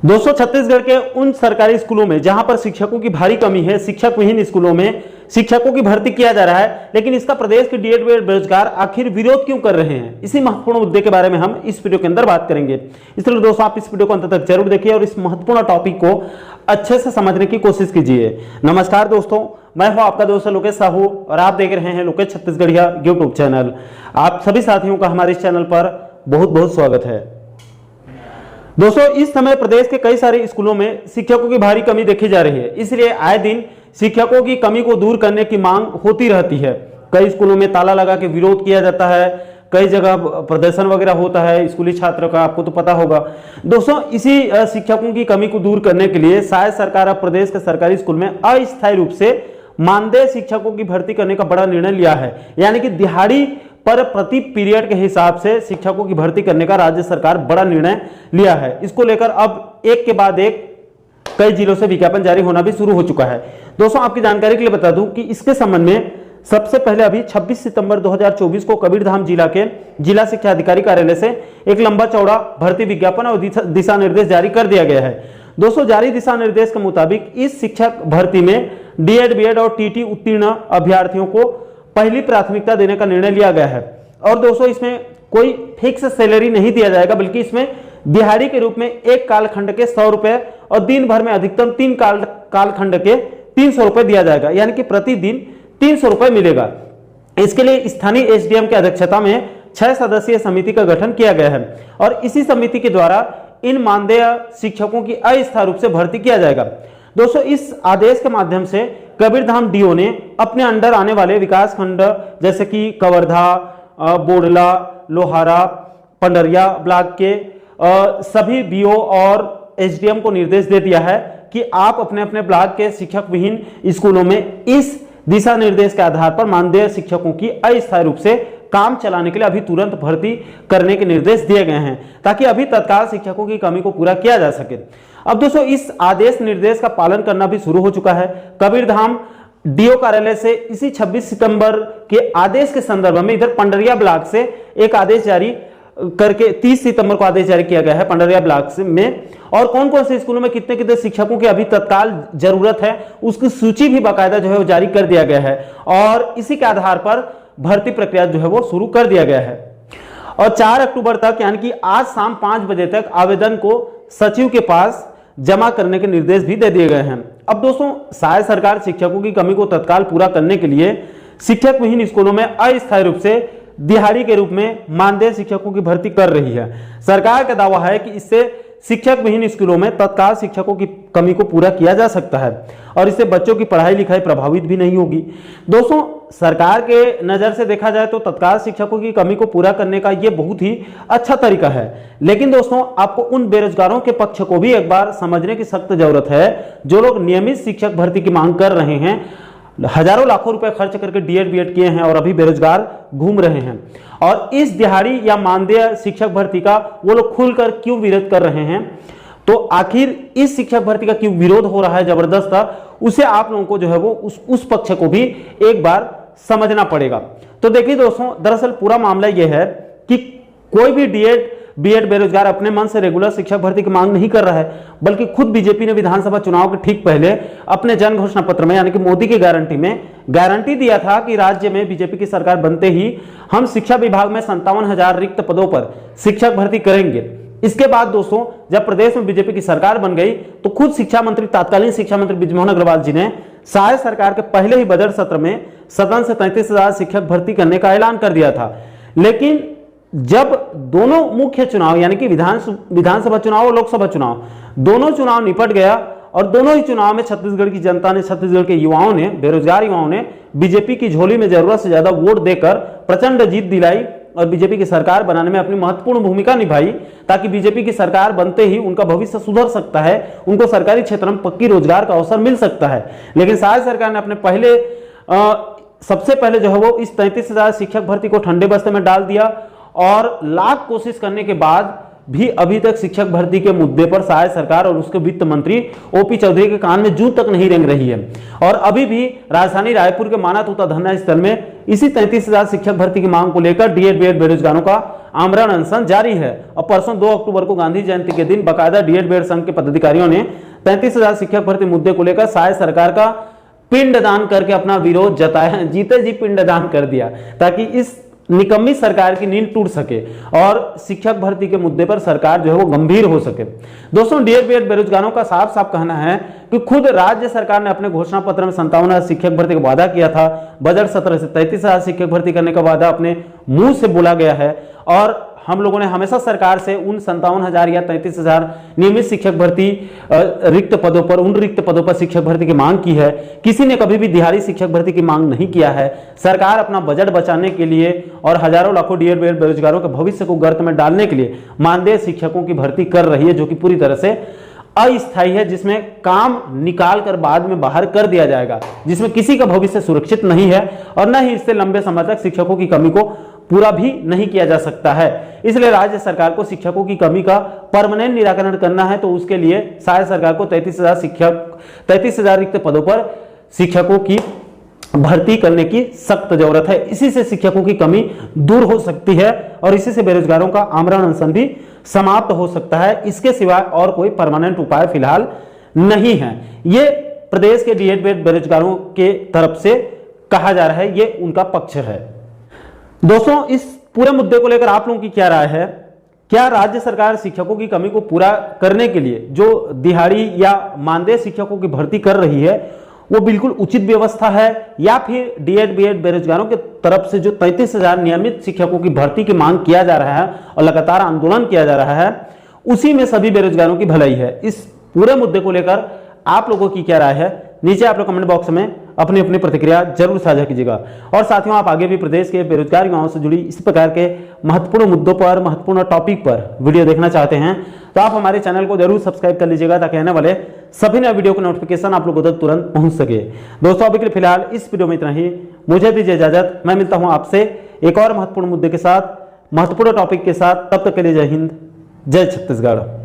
दोस्तों, छत्तीसगढ़ के उन सरकारी स्कूलों में जहां पर शिक्षकों की भारी कमी है, शिक्षक विहीन स्कूलों में शिक्षकों की भर्ती किया जा रहा है, लेकिन इसका प्रदेश के डीएड बीएड बेरोजगार आखिर विरोध क्यों कर रहे हैं, इसी महत्वपूर्ण मुद्दे के बारे में हम इस वीडियो के अंदर बात करेंगे। इसलिए दोस्तों, आप इस वीडियो को अंत तक जरूर देखिए और इस महत्वपूर्ण टॉपिक को अच्छे से समझने की कोशिश कीजिए। नमस्कार दोस्तों, मैं हूं आपका दोस्त लोकेश साहू और आप देख रहे हैं लोकेश छत्तीसगढ़िया यूट्यूब चैनल। आप सभी साथियों का हमारे इस चैनल पर बहुत बहुत स्वागत है। दोस्तों, इस समय प्रदेश के कई सारे स्कूलों में शिक्षकों की भारी कमी देखी जा रही है, इसलिए आए दिन शिक्षकों की कमी को दूर करने की मांग होती रहती है। कई स्कूलों में ताला लगा के विरोध किया जाता है, कई जगह प्रदर्शन वगैरह होता है स्कूली छात्रों का, आपको तो पता होगा। दोस्तों, इसी शिक्षकों की कमी को दूर करने के लिए शायद सरकार अब प्रदेश के सरकारी स्कूल में अस्थायी रूप से मानदेय शिक्षकों की भर्ती करने का बड़ा निर्णय लिया है। यानी कि दिहाड़ी पर प्रति पीरियड के हिसाब से शिक्षकों की भर्ती करने का राज्य सरकार बड़ा निर्णय लिया है। इसको लेकर अब एक के बाद एक कई जिलों से विज्ञापन जारी होना भी शुरू हो चुका है। दोस्तों, आपकी जानकारी के लिए बता दूं कि इसके संबंध में सबसे पहले अभी 26 सितंबर 2024 को कबीरधाम जिला के जिला शिक्षा अधिकारी कार्यालय से एक लंबा चौड़ा भर्ती विज्ञापन और दिशा निर्देश जारी कर दिया गया है। दोस्तों, जारी दिशा निर्देश के मुताबिक इस शिक्षक भर्ती में डीएड बीएड और टीटी उत्तीर्ण अभ्यर्थियों को पहली प्राथमिकता देने का निर्णय लिया गया है। और दोस्तों, इसमें कोई फिक्स सैलरी नहीं दिया जाएगा, बल्कि इसमें दिहाड़ी के रूप में एक कालखंड के 100 रुपए और दिन भर में अधिकतम 3 कालखंड के 300 रुपए दिया जाएगा। यानी कि प्रतिदिन 300 रुपए मिलेगा। इसके लिए स्थानीय एसडीएम की अध्यक्षता में 6 सदस्यीय समिति का गठन किया गया है और इसी समिति के द्वारा इन मानदेय शिक्षकों की अस्थायी रूप से भर्ती किया जाएगा। दोस्तों, इस आदेश के माध्यम से कबीरधाम डीओ ने अपने अंडर आने वाले विकास खंड जैसे कि कवर्धा, बोडला, लोहारा, पंडरिया ब्लॉक के सभी बीओ और एसडीएम को निर्देश दे दिया है कि आप अपने अपने ब्लॉक के शिक्षक विहीन स्कूलों में इस दिशा निर्देश के आधार पर मानदेय शिक्षकों की अस्थायी रूप से काम चलाने के लिए अभी तुरंत भर्ती करने के निर्देश दिए गए हैं, ताकि अभी तत्काल शिक्षकों की कमी को पूरा किया जा सके। अब दोस्तों, इस आदेश निर्देश का पालन करना भी शुरू हो चुका है। कबीरधाम डीओ कार्यालय से इसी 26 सितंबर के आदेश के संदर्भ में इधर पंडरिया ब्लॉक से एक आदेश जारी करके 30 सितंबर को आदेश जारी किया गया है पंडरिया ब्लॉक में। और कौन कौन से स्कूलों में कितने कितने शिक्षकों की अभी तत्काल जरूरत है उसकी सूची भी बाकायदा जो है वो जारी कर दिया गया है और इसी के आधार पर भर्ती प्रक्रिया जो है वो शुरू कर दिया गया है। और 4 अक्टूबर तक यानी कि आज शाम 5 बजे तक आवेदन को सचिव के पास जमा करने के निर्देश भी दे दिए गए हैं। अब दोस्तों, शायद सरकार शिक्षकों की कमी को तत्काल पूरा करने के लिए शिक्षक विहीन स्कूलों में अस्थायी रूप से दिहाड़ी के रूप में मानदेय शिक्षकों की भर्ती कर रही है। सरकार का दावा है कि इससे शिक्षक विहीन स्कूलों में तत्काल शिक्षकों की कमी को पूरा किया जा सकता है और इससे बच्चों की पढ़ाई लिखाई प्रभावित भी नहीं होगी। दोस्तों, सरकार के नजर से देखा जाए तो तत्काल शिक्षकों की कमी को पूरा करने का यह बहुत ही अच्छा तरीका है, लेकिन दोस्तों, आपको उन बेरोजगारों के पक्ष को भी एक बार समझने की सख्त जरूरत है जो लोग नियमित शिक्षक भर्ती की मांग कर रहे हैं, हजारों लाखों रुपए खर्च करके डीएड बीएड किए हैं और अभी बेरोजगार घूम रहे हैं। और इस दिहाड़ी या मानदेय शिक्षक भर्ती का वो लोग खुलकर क्यों विरोध कर रहे हैं, तो आखिर इस शिक्षक भर्ती का क्यों विरोध हो रहा है जबरदस्त, उसे आप लोगों को जो है वो उस पक्ष को भी एक बार समझना पड़ेगा। तो देखिए दोस्तों, दरअसल पूरा मामला यह है कि कोई भी डीएड बीएड बेरोजगार अपने मन से रेगुलर शिक्षक भर्ती की मांग नहीं कर रहा है, बल्कि खुद बीजेपी ने विधानसभा चुनाव के ठीक पहले अपने जन घोषणा पत्र में यानी कि मोदी की गारंटी में गारंटी दिया था कि राज्य में बीजेपी की सरकार बनते ही हम शिक्षा विभाग में 57,000 रिक्त पदों पर शिक्षक भर्ती करेंगे। इसके बाद दोस्तों, जब प्रदेश में बीजेपी की सरकार बन गई तो खुद शिक्षा मंत्री, तत्कालीन शिक्षा मंत्री बृजमोहन अग्रवाल जी ने शायद सरकार के पहले ही बजट सत्र में सदन से 33,000 शिक्षक भर्ती करने का ऐलान कर दिया था। लेकिन जब दोनों मुख्य चुनाव यानी कि विधानसभा चुनाव और लोकसभा चुनाव दोनों चुनाव निपट गया और दोनों ही चुनाव में छत्तीसगढ़ की जनता ने, छत्तीसगढ़ के युवाओं ने, बेरोजगार युवाओं ने बीजेपी की झोली में जरूरत से ज्यादा वोट देकर प्रचंड जीत दिलाई और बीजेपी की सरकार बनाने में अपनी महत्वपूर्ण भूमिका निभाई, ताकि बीजेपी की सरकार बनते ही उनका भविष्य सुधर सकता है, उनको सरकारी क्षेत्र में पक्की रोजगार का अवसर मिल सकता है। लेकिन शायद सरकार ने अपने सबसे पहले जो है वो इस 33,000 शिक्षक भर्ती को ठंडे बस्ते में डाल दिया और लाख कोशिश करने के बाद भी अभी तक शिक्षक भर्ती के मुद्दे पर सहाय सरकार और उसके वित्त मंत्री ओपी चौधरी के कान में जूं तक नहीं रेंग रही है। और अभी भी राजधानी रायपुर के माना तोता धरना स्थल में इसी 33,000 शिक्षक भर्ती की मांग को लेकर डीएड बीएड बेरोजगारों का आमरण अनशन जारी है। और परसों 2 अक्टूबर को गांधी जयंती के दिन बाकायदा डीएड बीएड संघ के पदाधिकारियों ने 33,000 शिक्षक भर्ती मुद्दे को लेकर सहाय सरकार का पिंडदान करके अपना विरोध जताया, जीते जी पिंडदान कर दिया, ताकि इस निकम्मी सरकार की नींद टूट सके और शिक्षक भर्ती के मुद्दे पर सरकार जो है वो गंभीर हो सके। दोस्तों, डीएड बीएड बेरोजगारों का साफ साफ कहना है कि खुद राज्य सरकार ने अपने घोषणा पत्र में 57,000 शिक्षक भर्ती का वादा किया था। बजट सत्र से 33,000 शिक्षक भर्ती करने का वादा अपने मुंह से बोला गया है और हम लोगों ने हमेशा सरकार से उन 57,000 या 33,000 नियमित शिक्षक भर्ती रिक्त पदों पर, उन रिक्त पदों पर शिक्षक भर्ती की मांग की है। किसी ने कभी भी दिहाड़ी शिक्षक भर्ती की मांग नहीं किया है। सरकार अपना बजट बचाने के लिए और हजारों लाखों डीएड बीएड बेरोजगारों के भविष्य को गर्त में डालने के लिए मानदेय शिक्षकों की भर्ती कर रही है, जो कि पूरी तरह से अस्थायी है, जिसमें काम निकाल कर बाद में बाहर कर दिया जाएगा, जिसमें किसी का भविष्य सुरक्षित नहीं है और न ही इससे लंबे समय तक शिक्षकों की कमी को पूरा भी नहीं किया जा सकता है। इसलिए राज्य सरकार को शिक्षकों की कमी का परमानेंट निराकरण करना है, तो उसके लिए शायद सरकार को 33,000 रिक्त पदों पर शिक्षकों की भर्ती करने की सख्त जरूरत है। इसी से शिक्षकों की कमी दूर हो सकती है और इसी से बेरोजगारों का आमरण अनशन भी समाप्त हो सकता है। इसके सिवाय और कोई परमानेंट उपाय फिलहाल नहीं है। ये प्रदेश के डीएड बीएड बेरोजगारों के तरफ से कहा जा रहा है, ये उनका पक्ष है। दोस्तों, इस पूरे मुद्दे को लेकर आप लोगों की क्या राय है? क्या राज्य सरकार शिक्षकों की कमी को पूरा करने के लिए जो दिहाड़ी या मानदेय शिक्षकों की भर्ती कर रही है वो बिल्कुल उचित व्यवस्था है, या फिर डीएड बीएड बेरोजगारों के तरफ से जो 33,000 नियमित शिक्षकों की भर्ती की मांग किया जा रहा है और लगातार आंदोलन किया जा रहा है, उसी में सभी बेरोजगारों की भलाई है? इस पूरे मुद्दे को लेकर आप लोगों की क्या राय है? नीचे आप लोग कमेंट बॉक्स में अपनी अपनी प्रतिक्रिया जरूर साझा कीजिएगा। और साथियों, आप आगे भी प्रदेश के बेरोजगार युवाओं से जुड़ी इस प्रकार के महत्वपूर्ण मुद्दों पर, महत्वपूर्ण टॉपिक पर वीडियो देखना चाहते हैं तो आप हमारे चैनल को जरूर सब्सक्राइब कर लीजिएगा, ताकि आने वाले सभी नए वीडियो का नोटिफिकेशन आप लोगों तक तुरंत पहुंच सके। दोस्तों, अभी के लिए फिलहाल इस वीडियो में इतना ही। मुझे दीजिए इजाजत। मैं मिलता हूं आपसे एक और महत्वपूर्ण मुद्दे के साथ, महत्वपूर्ण टॉपिक के साथ। तब तक के लिए जय हिंद, जय छत्तीसगढ़।